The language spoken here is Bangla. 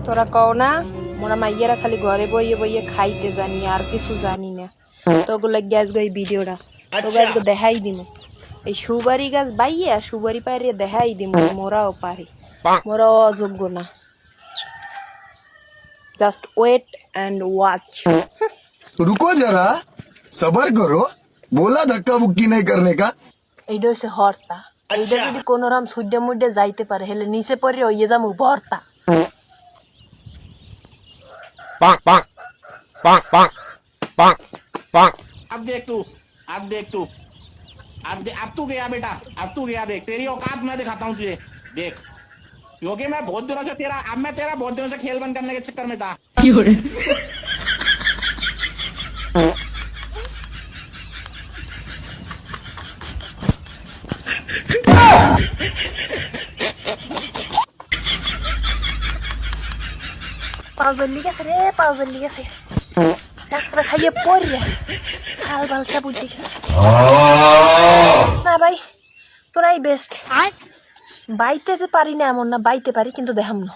তোরা কও না মোরা মাইয়েরা খালি ঘরে বইয়ে বইয়ে খাইতে জানি আর কিছু জানি না। তোগুলো গ্যাস গাই ভিডিওটা তো গাছকে দেখাই দিম। এই সুবারি গাছ বাইয়া সুবারি পাইরে দেখাই দিম মোরাও পারি, মোরাও অযোগ্য না। Just wait and watch. रुको जरा सबर करो बोला धक्का बुक्की नहीं करने का। এইটা হচ্ছে হর্তা। এইটা যদি কোনো রাম সুড্ডে মুড্ডে যাইতে পারে হেলে নিচে পড়ে ওইয়ে যাবো ভর্তা। अब देख तू अब देख तू अब तू गया बेटा, अब तू गया। देख तेरी औकात मैं दिखाता हूँ तुझे। देख क्योंकि मैं बहुत दिनों से तेरा बहुत दिनों से खेल बंद करने के चक्कर में था। পাউজলি গেছে রে, পাউজলি গেছে। একটা খাইয়ে পড়ে হাল বালসা বুঝি না ভাই, তোরাই বেস্ট। বাইতে যে পারি না এমন না, বাইতে পারি কিন্তু দেখাম না।